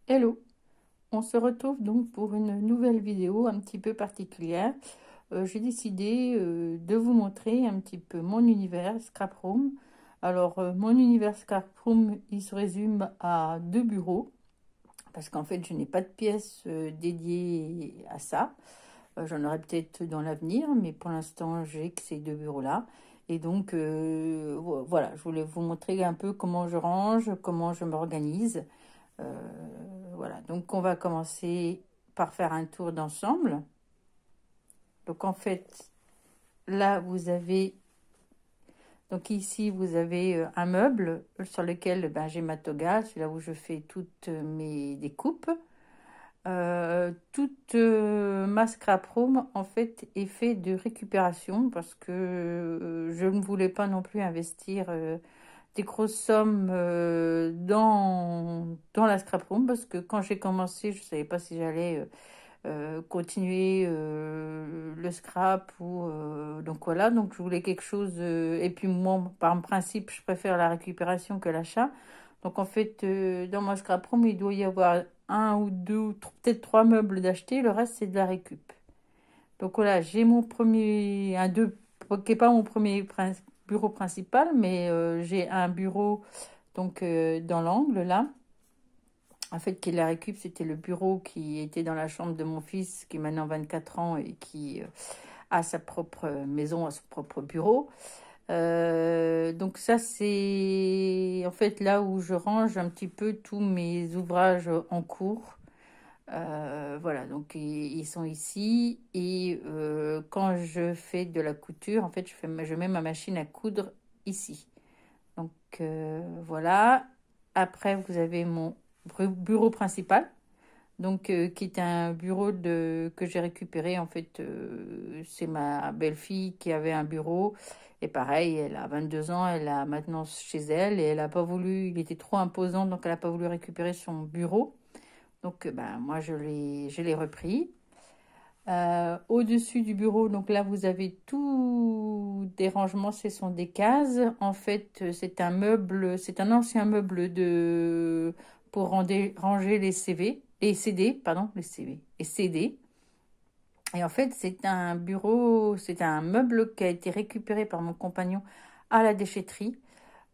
Hello, on se retrouve donc pour une nouvelle vidéo un petit peu particulière. J'ai décidé de vous montrer un petit peu mon univers Scrap Room. Alors, mon univers Scrap Room, il se résume à deux bureaux, parce qu'en fait, je n'ai pas de pièce dédiée à ça. J'en aurai peut-être dans l'avenir, mais pour l'instant, j'ai que ces deux bureaux-là. Et donc, voilà, je voulais vous montrer un peu comment je range, comment je m'organise. Euh, voilà, donc on va commencer par faire un tour d'ensemble. Donc en fait, là vous avez, donc ici vous avez un meuble sur lequel j'ai ma toga, c'est là où je fais toutes mes découpes. Toute ma scrap room en fait est fait de récupération parce que je ne voulais pas non plus investir des grosses sommes dans la scrap room parce que quand j'ai commencé, je ne savais pas si j'allais continuer le scrap ou donc voilà, donc je voulais quelque chose et puis moi par principe je préfère la récupération que l'achat. Donc en fait dans ma scrap room il doit y avoir un ou deux ou peut-être trois meubles d'acheter, le reste c'est de la récup. Donc voilà, j'ai mon premier un deux qui n'est pas mon premier bureau principal, mais j'ai un bureau donc dans l'angle là. En fait, qui la récup, c'était le bureau qui était dans la chambre de mon fils, qui est maintenant 24 ans et qui a sa propre maison, a son propre bureau. Donc ça, c'est en fait là où je range un petit peu tous mes ouvrages en cours. Voilà, donc ils sont ici. Et quand je fais de la couture, en fait, je mets ma machine à coudre ici. Donc voilà. Après, vous avez mon bureau principal, donc qui est un bureau que j'ai récupéré. En fait, c'est ma belle-fille qui avait un bureau. Et pareil, elle a 22 ans, elle a maintenant chez elle et elle n'a pas voulu, il était trop imposant, donc elle n'a pas voulu récupérer son bureau. Donc moi, je l'ai repris. Au-dessus du bureau, donc là vous avez tout des rangements, ce sont des cases. En fait, c'est un meuble, c'est un ancien meuble pour ranger les CV, les CD, pardon, les CV, et CD. Et en fait, c'est un bureau, c'est un meuble qui a été récupéré par mon compagnon à la déchetterie.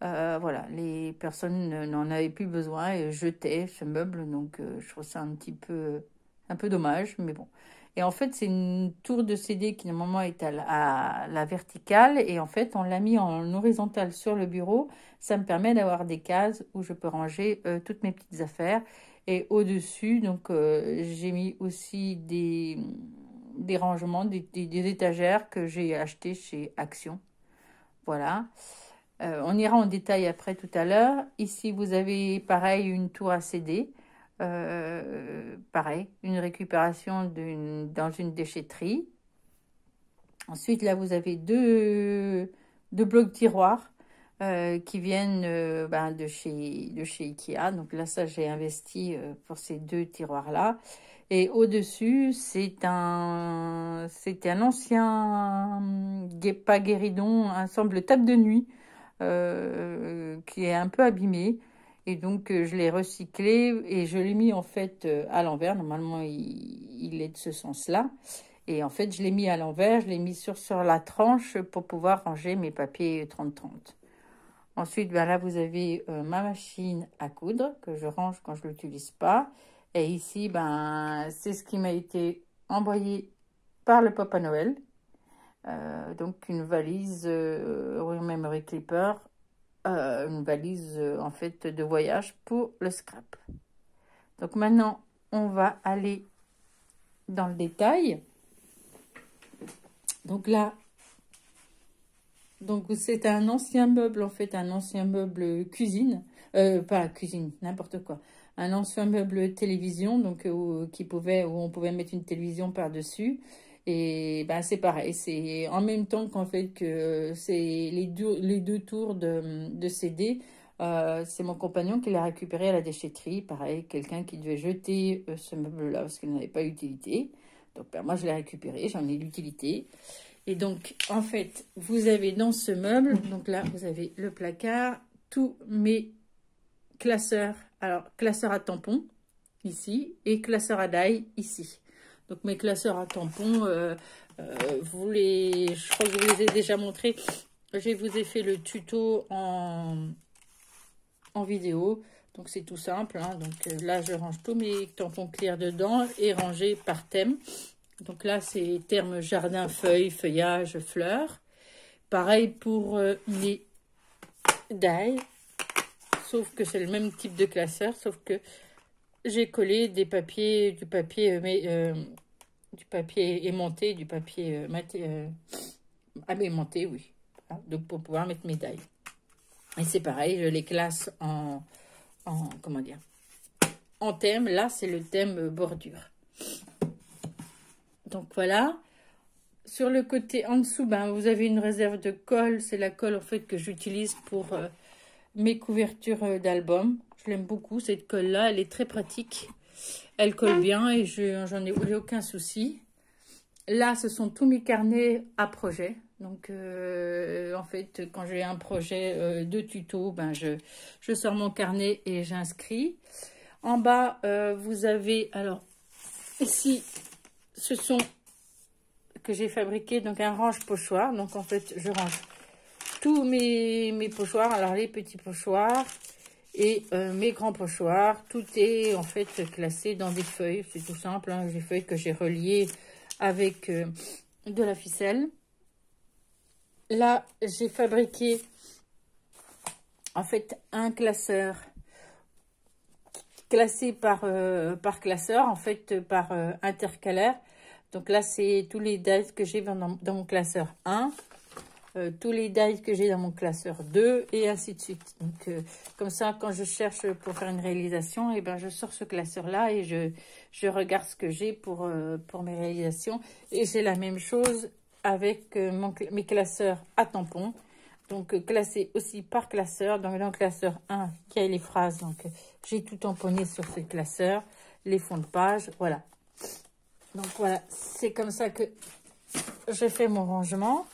Voilà, les personnes n'en avaient plus besoin et jetaient ce meuble, donc je trouve ça un peu dommage, mais bon. Et en fait, c'est une tour de CD qui normalement est à la verticale et en fait, on l'a mis en horizontal sur le bureau. Ça me permet d'avoir des cases où je peux ranger toutes mes petites affaires. Et au-dessus, donc j'ai mis aussi des rangements, des étagères que j'ai achetées chez Action. Voilà. On ira en détail après tout à l'heure. Ici, vous avez pareil une tour à CD. Pareil, une récupération dans une déchetterie. Ensuite, là, vous avez deux blocs tiroirs qui viennent de chez Ikea. Donc là, ça, j'ai investi pour ces deux tiroirs-là. Et au-dessus, c'était un ancien, pas guéridon, un semble table de nuit qui est un peu abîmé. Et donc, je l'ai recyclé et je l'ai mis en fait à l'envers. Normalement, il est de ce sens-là. Et en fait, je l'ai mis à l'envers, je l'ai mis sur la tranche pour pouvoir ranger mes papiers 30-30. Ensuite, là, vous avez ma machine à coudre que je range quand je ne l'utilise pas. Et ici, c'est ce qui m'a été envoyé par le Papa Noël. Donc, une valise Memory Clipper, une valise en fait de voyage pour le scrap. Donc, maintenant, on va aller dans le détail. Donc là, donc c'est un ancien meuble, en fait, un ancien meuble cuisine, pas cuisine, n'importe quoi. Un ancien meuble télévision, donc où on pouvait mettre une télévision par-dessus. Et c'est pareil, c'est en même temps qu'en fait que c'est les deux tours de CD. C'est mon compagnon qui l'a récupéré à la déchetterie. Pareil, quelqu'un qui devait jeter ce meuble-là parce qu'il n'avait pas d'utilité. Donc moi je l'ai récupéré, j'en ai l'utilité. Et donc, en fait, vous avez dans ce meuble, donc là, vous avez le placard, tous mes classeurs. Alors, classeur à tampons. ici, et classeur à die ici. Donc mes classeurs à tampons, je crois que je vous les ai déjà montrés. Je vous ai fait le tuto en vidéo. Donc c'est tout simple, hein. Donc là je range tous mes tampons clairs dedans et rangés par thème. Donc là c'est terme jardin, feuilles, feuillage, fleurs. Pareil pour mes die, sauf que c'est le même type de classeur, sauf que j'ai collé du papier aimanté, du papier aimanté, oui. Donc pour pouvoir mettre mes die. Et c'est pareil, je les classe comment dire, en thème. Là, c'est le thème bordure. Donc voilà. Sur le côté en dessous, ben, vous avez une réserve de colle. C'est la colle en fait que j'utilise pour mes couvertures d'albums. Je l'aime beaucoup cette colle-là. Elle est très pratique. Elle colle bien et j'en ai aucun souci. Là, ce sont tous mes carnets à projet. Donc, en fait, quand j'ai un projet de tuto, ben, je sors mon carnet et j'inscris. En bas, vous avez, alors, ici, ce sont que j'ai fabriqué, donc un range-pochoir. Donc, en fait, je range tous mes pochoirs. Alors, les petits pochoirs et mes grands pochoirs. Tout est, en fait, classé dans des feuilles. C'est tout simple, hein, des feuilles que j'ai reliées avec de la ficelle. Là, j'ai fabriqué en fait un classeur classé par classeur, en fait par intercalaire. Donc là, c'est tous les dies que j'ai dans mon classeur 1, tous les dies que j'ai dans mon classeur 2 et ainsi de suite. Donc comme ça, quand je cherche pour faire une réalisation, et ben je sors ce classeur-là et je regarde ce que j'ai pour mes réalisations. Et j'ai la même chose avec mes classeurs à tampons. Donc, classé aussi par classeur. Donc, dans le classeur 1, il y a les phrases. Donc, j'ai tout tamponné sur ce classeur. Les fonds de page, voilà. Donc, voilà, c'est comme ça que je fais mon rangement.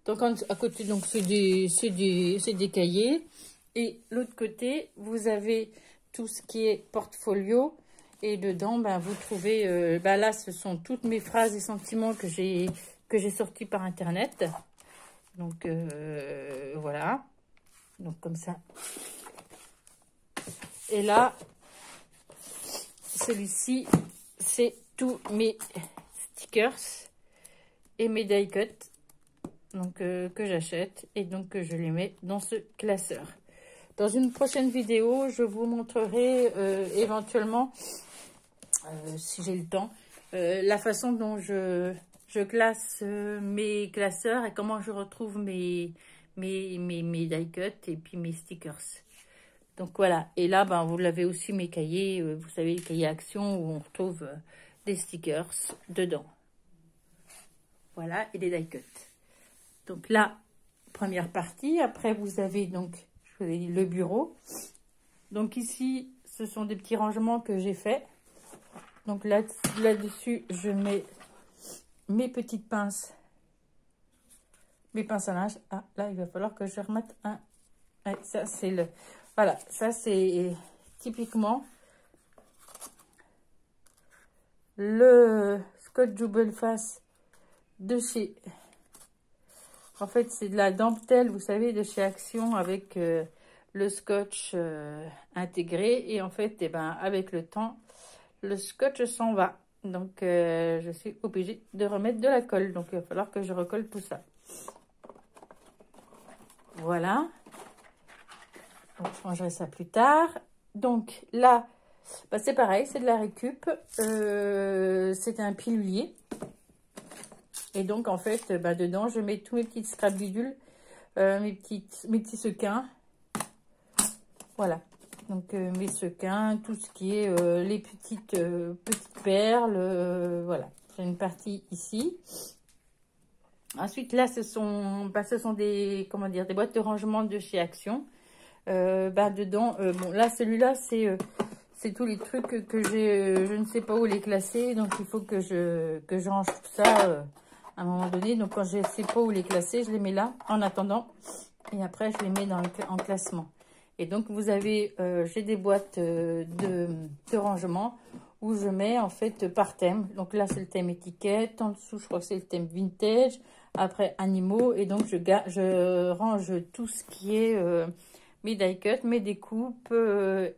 Donc, à côté, donc c'est des cahiers. Et l'autre côté, vous avez tout ce qui est portfolio. Et dedans, ben, vous trouvez, ben là, ce sont toutes mes phrases et sentiments que j'ai sortis par Internet. Donc, voilà. Donc, comme ça. Et là, celui-ci, c'est tous mes stickers et mes die cuts. Donc, que j'achète. Et donc, que je les mets dans ce classeur. Dans une prochaine vidéo, je vous montrerai éventuellement, si j'ai le temps, la façon dont je classe mes classeurs et comment je retrouve mes die cuts et puis mes stickers. Donc voilà, et là ben, vous l'avez aussi mes cahiers, vous savez les cahiers action où on retrouve des stickers dedans. Voilà, et des die cuts. Donc là, première partie, après vous avez donc, je vous ai dit, le bureau. Donc ici, ce sont des petits rangements que j'ai faits. Donc là-dessus, je mets mes petites pinces, mes pinces à linge. Ah, là, il va falloir que je remette un. Ouais, ça, c'est le. Voilà, ça, c'est typiquement le Scotch Double Face de chez. En fait, c'est de la dentelle, vous savez, de chez Action avec le scotch intégré. Et en fait, eh ben, avec le temps, le scotch s'en va. Donc, je suis obligée de remettre de la colle. Donc, il va falloir que je recolle tout ça. Voilà. Donc, je rangerai ça plus tard. Donc, là, bah, c'est pareil, c'est de la récup. C'est un pilulier. Et donc, en fait, bah, dedans, je mets tous mes petites scrap bidules, mes petits sequins. Voilà. Donc, mes sequins, tout ce qui est les petites perles, voilà. J'ai une partie ici. Ensuite, là, ce sont des, comment dire, des boîtes de rangement de chez Action. Dedans, bon, là, celui-là, c'est tous les trucs que j'ai, je ne sais pas où les classer. Donc, il faut que je range tout ça à un moment donné. Donc, quand je ne sais pas où les classer, je les mets là, en attendant. Et après, je les mets en classement. Et donc, vous avez, j'ai des boîtes de rangement où je mets en fait par thème. Donc là, c'est le thème étiquette. En dessous, je crois que c'est le thème vintage. Après, animaux. Et donc, je range tout ce qui est mes die cuts, mes découpes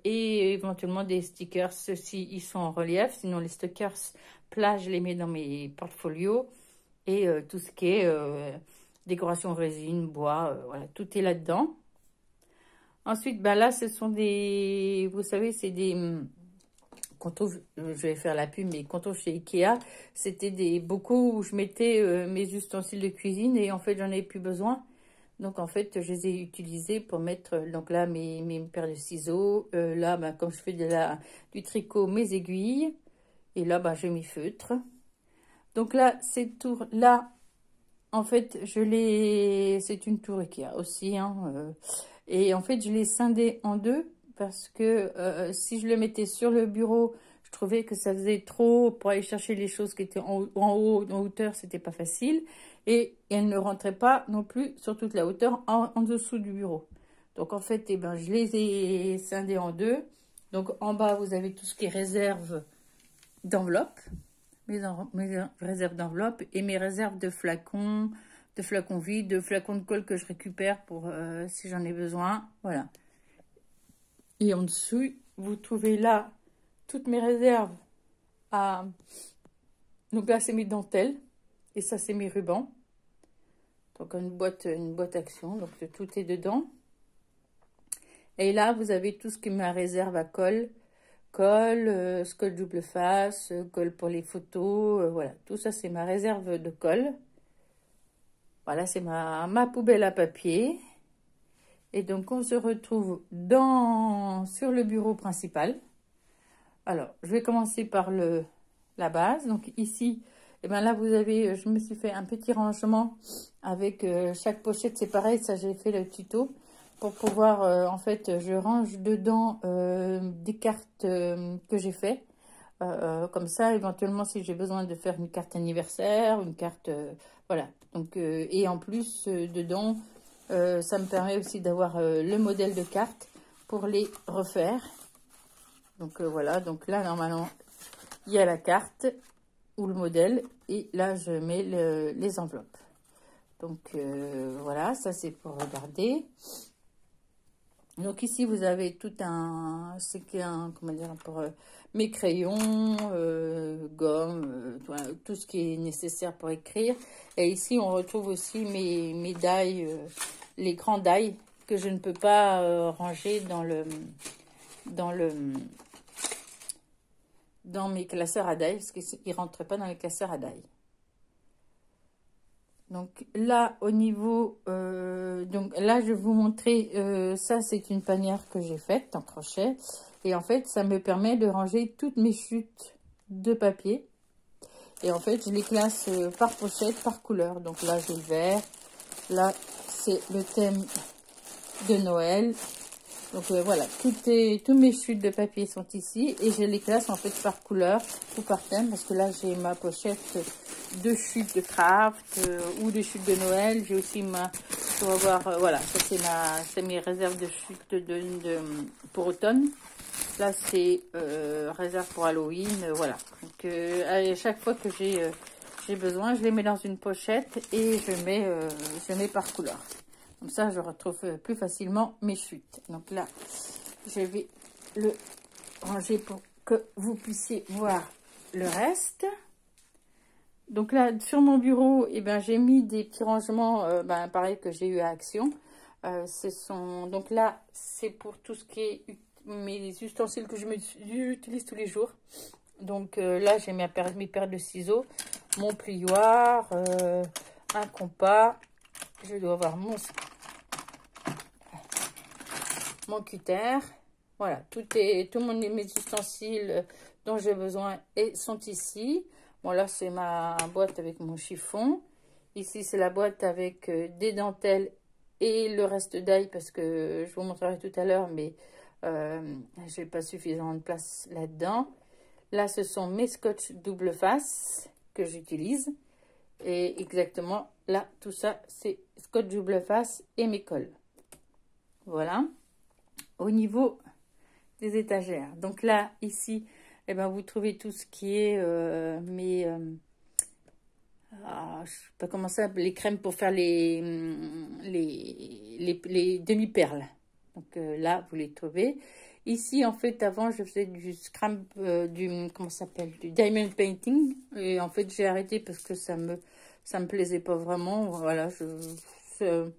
et éventuellement des stickers. Ceux-ci, ils sont en relief. Sinon, les stickers plats, je les mets dans mes portfolios. Et tout ce qui est décoration résine, bois, voilà, tout est là-dedans. Ensuite, bah là, ce sont des, vous savez, c'est des, qu'on trouve, je vais faire la pub, mais qu'on trouve chez Ikea, c'était des bocaux où je mettais mes ustensiles de cuisine et en fait, j'en avais plus besoin. Donc, en fait, je les ai utilisés pour mettre, donc là, mes paires de ciseaux. Là, bah, comme je fais du tricot, mes aiguilles. Et là, bah, j'ai mes feutres. Donc là, cette tour-là, en fait, c'est une tour Ikea aussi, hein, et en fait, je l'ai scindé en deux parce que si je le mettais sur le bureau, je trouvais que ça faisait trop pour aller chercher les choses qui étaient en haut, en hauteur, c'était pas facile. Et elles ne rentraient pas non plus sur toute la hauteur en dessous du bureau. Donc en fait, eh ben, je les ai scindés en deux. Donc en bas, vous avez tout ce qui est réserve d'enveloppe, mes réserves d'enveloppe et mes réserves de flacons vides, de flacons de colle que je récupère pour si j'en ai besoin. Voilà. Et en dessous, vous trouvez là toutes mes réserves à... Donc là, c'est mes dentelles. Et ça, c'est mes rubans. Donc une boîte action. Donc tout est dedans. Et là, vous avez tout ce qui est ma réserve à colle. Colle double face, colle pour les photos. Voilà, tout ça, c'est ma réserve de colle. Voilà, c'est ma poubelle à papier. Et donc, on se retrouve sur le bureau principal. Alors, je vais commencer par la base. Donc, ici, et ben là, vous avez, je me suis fait un petit rangement avec chaque pochette. C'est pareil, ça, j'ai fait le tuto. Pour pouvoir, en fait, je range dedans des cartes que j'ai fait. Comme ça, éventuellement, si j'ai besoin de faire une carte anniversaire, une carte... voilà. Donc, et en plus, dedans, ça me permet aussi d'avoir le modèle de carte pour les refaire. Donc, voilà. Donc là, normalement, il y a la carte ou le modèle. Et là, je mets les enveloppes. Donc, voilà. Ça, c'est pour regarder. Donc ici, vous avez tout comment dire, pour mes crayons, gomme, tout ce qui est nécessaire pour écrire. Et ici, on retrouve aussi mes die, les grands die que je ne peux pas ranger dans mes classeurs à die, parce qu'ils ne rentrent pas dans les classeurs à die. Donc là, au niveau, donc là, je vais vous montrer, ça c'est une panière que j'ai faite en crochet. Et en fait, ça me permet de ranger toutes mes chutes de papier. Et en fait, je les classe par pochette, par couleur. Donc là, j'ai le vert. Là, c'est le thème de Noël. Donc voilà, tous mes chutes de papier sont ici. Et je les classe en fait par couleur ou par thème. Parce que là, j'ai ma pochette de chutes de craft ou de chutes de Noël. J'ai aussi pour avoir, voilà, ça c'est mes réserves de chutes pour automne. Là, c'est réserve pour Halloween, voilà. Donc, à chaque fois que j'ai besoin, je les mets dans une pochette et je mets par couleur. Comme ça, je retrouve plus facilement mes chutes. Donc là, je vais le ranger pour que vous puissiez voir le reste. Donc là, sur mon bureau, eh ben, j'ai mis des petits rangements, pareil que j'ai eu à Action. Donc là, c'est pour tout ce qui est mes ustensiles que j'utilise tous les jours. Donc là, j'ai mes paires de ciseaux, mon plioir, un compas. Je dois avoir mon cutter. Voilà, mes ustensiles dont j'ai besoin sont ici. Bon, là, c'est ma boîte avec mon chiffon. Ici, c'est la boîte avec des dentelles et le reste d'ail parce que je vous montrerai tout à l'heure, mais je n'ai pas suffisamment de place là-dedans. Là, ce sont mes scotch double face que j'utilise. Et exactement, là, tout ça, c'est scotch double face et mes colles. Voilà. au niveau des étagères. Donc là, ici, eh ben, vous trouvez tout ce qui est je sais pas comment ça, les crèmes pour faire les demi-perles. Donc là, vous les trouvez. Ici, en fait, avant, je faisais du scrap, comment ça s'appelle, du diamond painting. Et en fait, j'ai arrêté parce que ça me plaisait pas vraiment. Voilà, je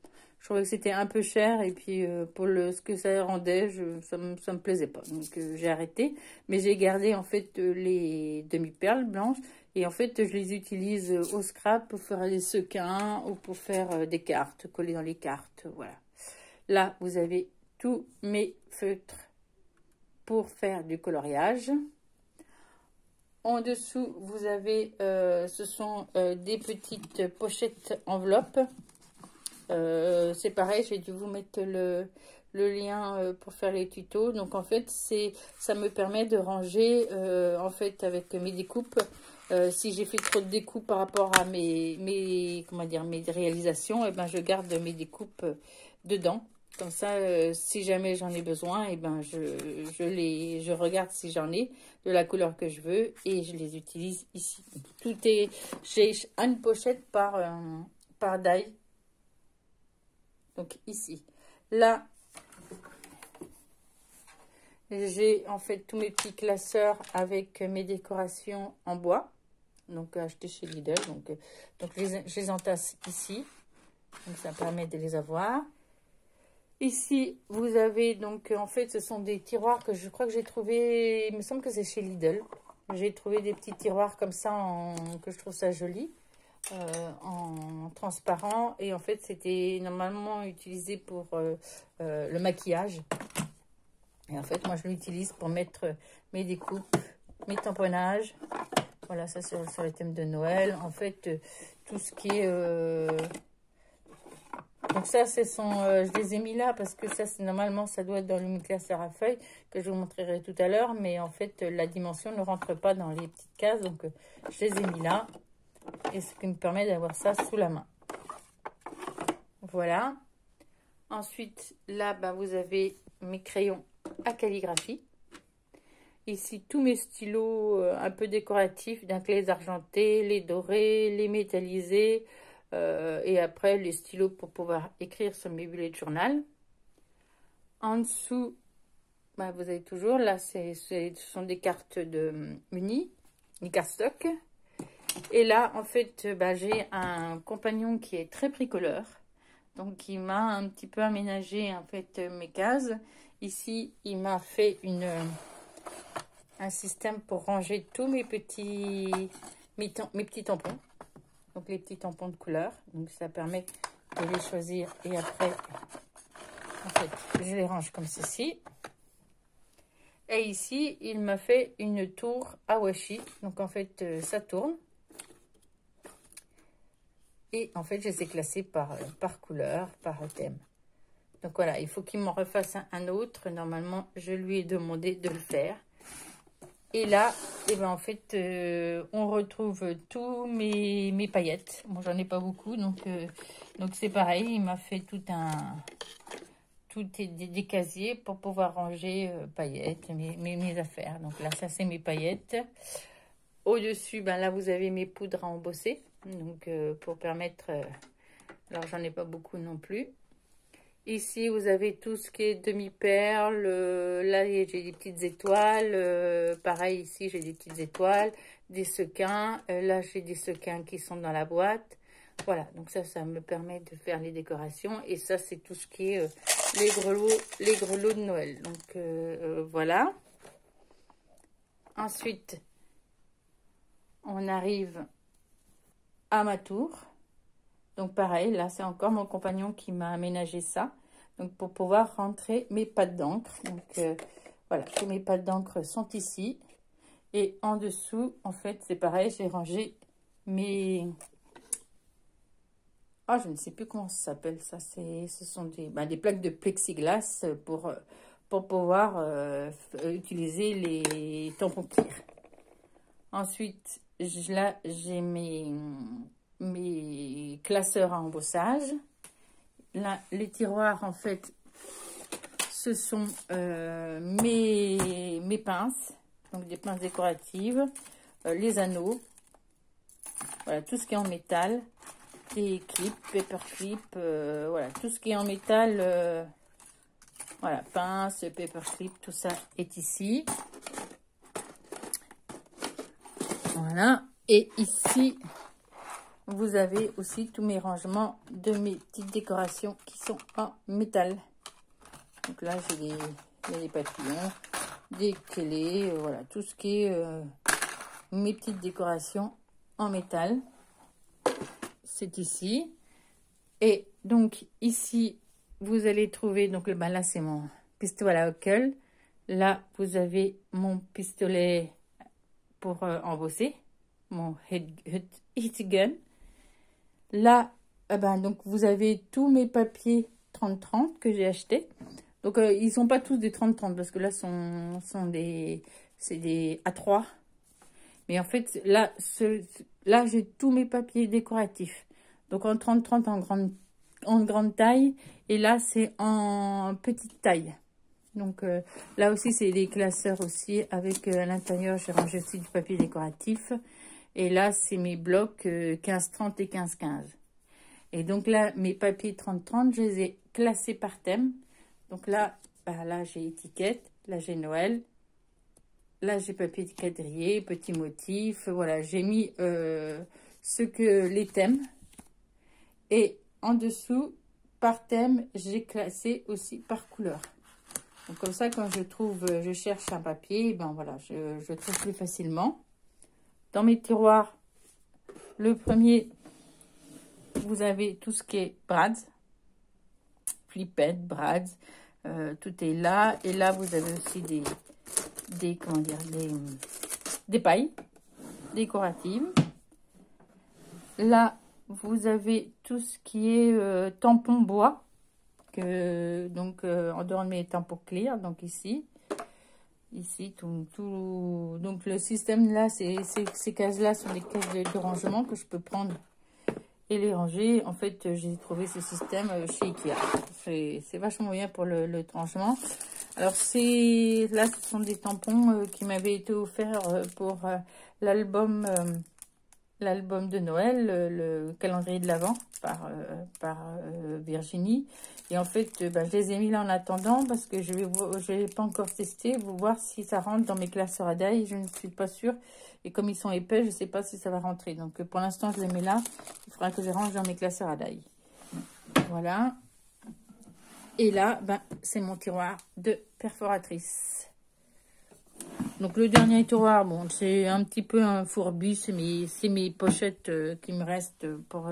trouvais que c'était un peu cher. Et puis, pour ce que ça rendait, ça me plaisait pas. Donc, j'ai arrêté. Mais j'ai gardé, en fait, les demi-perles blanches. Et en fait, je les utilise au scrap pour faire des sequins ou pour faire des cartes, coller dans les cartes. Voilà. Là, vous avez tous mes feutres pour faire du coloriage. En dessous, vous avez, ce sont des petites pochettes enveloppes. C'est pareil, j'ai dû vous mettre le lien pour faire les tutos. Donc en fait, ça me permet de ranger en fait avec mes découpes. Si j'ai fait trop de découpes par rapport à mes réalisations, et ben je garde mes découpes dedans. Comme ça, si jamais j'en ai besoin, et ben je regarde si j'en ai de la couleur que je veux et je les utilise ici. J'ai une pochette par die. Donc ici, là, j'ai en fait tous mes petits classeurs avec mes décorations en bois. Donc acheté chez Lidl. Donc je les entasse ici. Donc ça permet de les avoir. Ici, vous avez donc, en fait, ce sont des tiroirs que je crois que j'ai trouvé, il me semble que c'est chez Lidl. J'ai trouvé des petits tiroirs comme ça, que je trouve ça joli, en transparent. Et en fait, c'était normalement utilisé pour le maquillage. Et en fait, moi, je l'utilise pour mettre mes découpes, mes tamponnages. Voilà, ça sur les thèmes de Noël. En fait, tout ce qui est... Donc ça, je les ai mis là parce que ça, normalement, ça doit être dans le classeur à feuilles que je vous montrerai tout à l'heure. Mais en fait, la dimension ne rentre pas dans les petites cases. Donc, je les ai mis là. Et ce qui me permet d'avoir ça sous la main. Voilà. Ensuite, là, bah, vous avez mes crayons à calligraphie. Ici, tous mes stylos un peu décoratifs. Donc, les argentés, les dorés, les métallisés. Et après les stylos pour pouvoir écrire sur mes bullet journal. En dessous, bah, vous avez toujours là, ce sont des cartes de Uni, des cartes stock. Et là, en fait, bah, j'ai un compagnon qui est très bricoleur, donc il m'a un petit peu aménagé en fait mes cases. Ici, il m'a fait un système pour ranger tous mes petits tampons. Donc les petits tampons de couleur. Donc ça permet de les choisir. Et après, en fait, je les range comme ceci. Et ici, il m'a fait une tour à washi. Donc en fait, ça tourne. Et en fait, je les ai classés par couleur, par thème. Donc voilà, il faut qu'il m'en refasse un autre. Normalement, je lui ai demandé de le faire. Et là, eh ben, en fait, on retrouve tous mes paillettes. Bon, j'en ai pas beaucoup, donc c'est pareil. Il m'a fait des casiers pour pouvoir ranger paillettes, mes affaires. Donc là, ça, c'est mes paillettes. Au-dessus, ben, là, vous avez mes poudres à embosser. Donc, pour permettre... alors, j'en ai pas beaucoup non plus. Ici, vous avez tout ce qui est demi-perles. Là, j'ai des petites étoiles. Pareil, ici, j'ai des petites étoiles. Des sequins. Là, j'ai des sequins qui sont dans la boîte. Voilà, donc ça me permet de faire les décorations. Et ça, c'est tout ce qui est les grelots de Noël. Donc, voilà. Ensuite, on arrive à ma tour. Donc pareil, là c'est encore mon compagnon qui m'a aménagé ça. Donc pour pouvoir rentrer mes pattes d'encre. Donc voilà, tous mes pattes d'encre sont ici. Et en dessous, en fait, c'est pareil, j'ai rangé mes... Ah, je ne sais plus comment ça s'appelle ça. Ce sont des plaques de plexiglas pour pouvoir utiliser les tampons cuir. Ensuite, là, j'ai mes classeurs à embossage. Là, les tiroirs, en fait, ce sont mes pinces, donc des pinces décoratives, les anneaux, voilà, tout ce qui est en métal, des clips, paper clips, voilà, tout ce qui est en métal, voilà, pince, paper clip, tout ça est ici. Voilà, et ici, vous avez aussi tous mes rangements de mes petites décorations qui sont en métal. Donc là, j'ai des papillons, des clés, voilà, tout ce qui est mes petites décorations en métal. C'est ici. Et donc ici, vous allez trouver, donc là c'est mon pistolet à Huckle. Là, vous avez mon pistolet pour embosser, mon heat gun. Là, donc vous avez tous mes papiers 30-30 que j'ai achetés. Donc ils sont pas tous des 30-30 parce que là c'est des A3. Mais en fait là j'ai tous mes papiers décoratifs. Donc en 30-30 en grande taille et là c'est en petite taille. Donc là aussi c'est des classeurs aussi avec à l'intérieur j'ai rangé aussi du papier décoratif. Et là c'est mes blocs 15-30 et 15-15. Et donc là mes papiers 30-30 je les ai classés par thème. Donc là, là j'ai étiquette, là j'ai Noël, là j'ai papier de quadrillé, petit motif, voilà, j'ai mis les thèmes. Et en dessous, par thème, j'ai classé aussi par couleur. Donc comme ça, quand je cherche un papier, ben voilà, je trouve plus facilement. Dans mes tiroirs, le premier, vous avez tout ce qui est brads, flippettes, brads, tout est là. Et là, vous avez aussi des pailles décoratives. Là, vous avez tout ce qui est tampon bois, en dehors de mes tampons clear, donc ici, donc le système là, ces cases-là sont des cases de rangement que je peux prendre et les ranger. En fait, j'ai trouvé ce système chez Ikea. C'est vachement bien pour le rangement. Alors, là, ce sont des tampons qui m'avaient été offerts pour l'album de Noël, le calendrier de l'Avent par Virginie. Et en fait, je les ai mis là en attendant parce que je l'ai pas encore testé pour voir si ça rentre dans mes classeurs à die. Je ne suis pas sûre. Et comme ils sont épais, je ne sais pas si ça va rentrer. Donc, pour l'instant, je les mets là. Il faudra que je range dans mes classeurs à die. Voilà. Et là, c'est mon tiroir de perforatrice. Donc, le dernier tiroir, bon, c'est un petit peu un fourbi. C'est mes pochettes qui me restent pour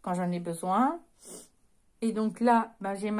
quand j'en ai besoin. Et donc là, j'ai